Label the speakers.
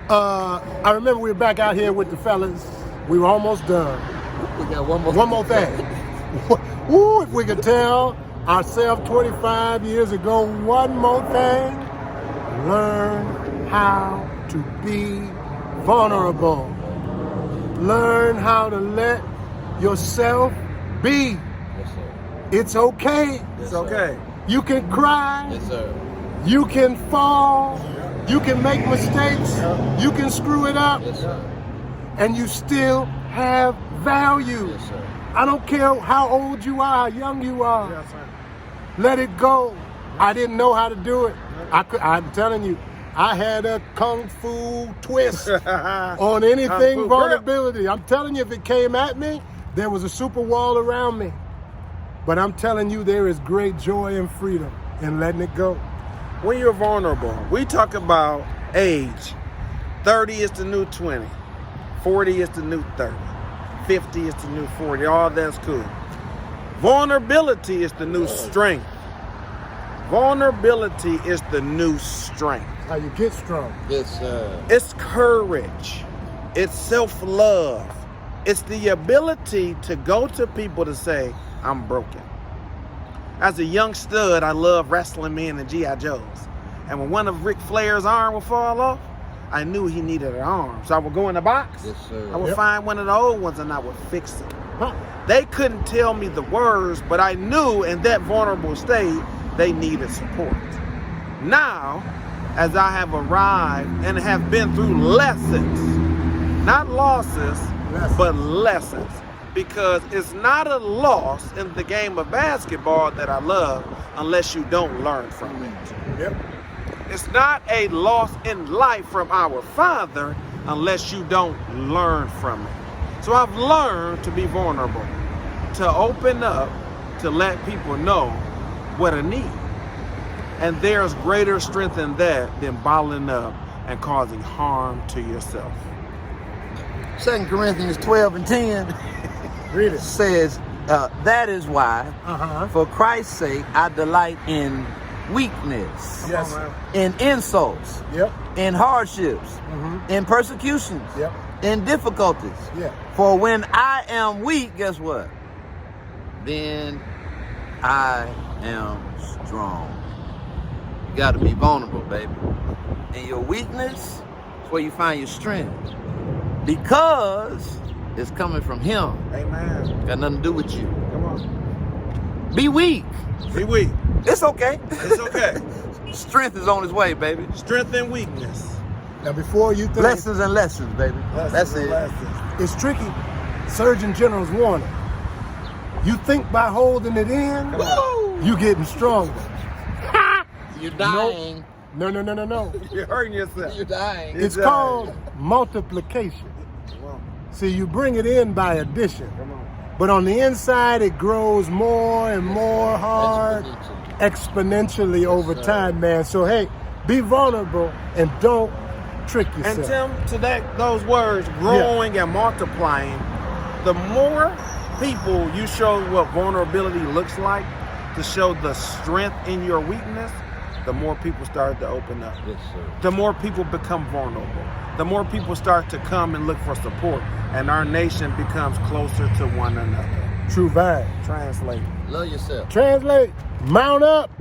Speaker 1: I remember we were back out here with the fellas. We were almost done.
Speaker 2: We got one more
Speaker 1: thing. Ooh, if we could tell ourselves 25 years ago, one more thing. Learn how to be vulnerable. Learn how to let yourself be.
Speaker 2: Yes, sir.
Speaker 1: It's okay.
Speaker 2: Yes,
Speaker 3: It's
Speaker 2: sir.
Speaker 3: okay.
Speaker 1: You can cry.
Speaker 2: Yes, sir.
Speaker 1: You can fall. You can make mistakes. You can screw it up.
Speaker 2: Yes, sir.
Speaker 1: And you still have value.
Speaker 2: Yes, sir.
Speaker 1: I don't care how old you are, how young you are.
Speaker 3: Yes, sir.
Speaker 1: Let it go. I didn't know how to do it. I'm telling you, I had a kung fu twist on anything vulnerability. I'm telling you, if it came at me, there was a super wall around me. But I'm telling you, there is great joy and freedom in letting it go.
Speaker 3: When you're vulnerable, we talk about age. 30 is the new 20. 40 is the new 30. 50 is the new 40. All that's cool. Vulnerability is the new strength. Vulnerability is the new strength.
Speaker 1: How you get strong.
Speaker 2: Yes, sir.
Speaker 3: It's courage. It's self-love. It's the ability to go to people to say, I'm broken. As a young stud, I loved wrestling men and G.I. Joes. And when one of Ric Flair's arm would fall off, I knew he needed an arm. So I would go in the box.
Speaker 2: Yes, sir.
Speaker 3: I would find one of the old ones and I would fix it.
Speaker 1: Huh.
Speaker 3: They couldn't tell me the words, but I knew in that vulnerable state, they needed support. Now, as I have arrived and have been through lessons, not losses, but lessons. Because it's not a loss in the game of basketball that I love unless you don't learn from it.
Speaker 1: Yep.
Speaker 3: It's not a loss in life from our Father unless you don't learn from it. So I've learned to be vulnerable, to open up, to let people know what I need. And there's greater strength in that than bottling up and causing harm to yourself.
Speaker 2: 2 Corinthians 12 and 10
Speaker 1: Read it.
Speaker 2: says, that is why, for Christ's sake, I delight in weakness,
Speaker 1: Yes.
Speaker 2: in insults,
Speaker 1: Yep.
Speaker 2: in hardships, in persecutions,
Speaker 1: Yep.
Speaker 2: in difficulties.
Speaker 1: Yeah.
Speaker 2: For when I am weak, guess what? Then I am strong. You got to be vulnerable, baby. And your weakness is where you find your strength. Because it's coming from Him.
Speaker 3: Amen.
Speaker 2: Got nothing to do with you.
Speaker 3: Come on.
Speaker 2: Be weak.
Speaker 3: Be weak.
Speaker 2: It's okay.
Speaker 3: It's okay.
Speaker 2: Strength is on its way, baby.
Speaker 3: Strength and weakness.
Speaker 1: Now, before you think
Speaker 2: Lessons and lessons, baby. That's it.
Speaker 1: it's tricky, Surgeon General's warning. You think by holding it in, you getting stronger.
Speaker 2: You're dying.
Speaker 1: No.
Speaker 3: You're hurting yourself.
Speaker 2: You're dying.
Speaker 1: It's called multiplication.
Speaker 3: Come on.
Speaker 1: See, you bring it in by addition.
Speaker 3: Come on.
Speaker 1: But on the inside, it grows more and more hard, exponentially over time, man. So, hey, be vulnerable and don't trick yourself.
Speaker 3: And Tim, to those words, growing and multiplying, the more people you show what vulnerability looks like, to show the strength in your weakness, the more people start to open up.
Speaker 2: Yes, sir.
Speaker 3: The more people become vulnerable. The more people start to come and look for support. And our nation becomes closer to one another.
Speaker 1: True vibe.
Speaker 3: Translate.
Speaker 2: Love yourself.
Speaker 1: Translate. Mount up.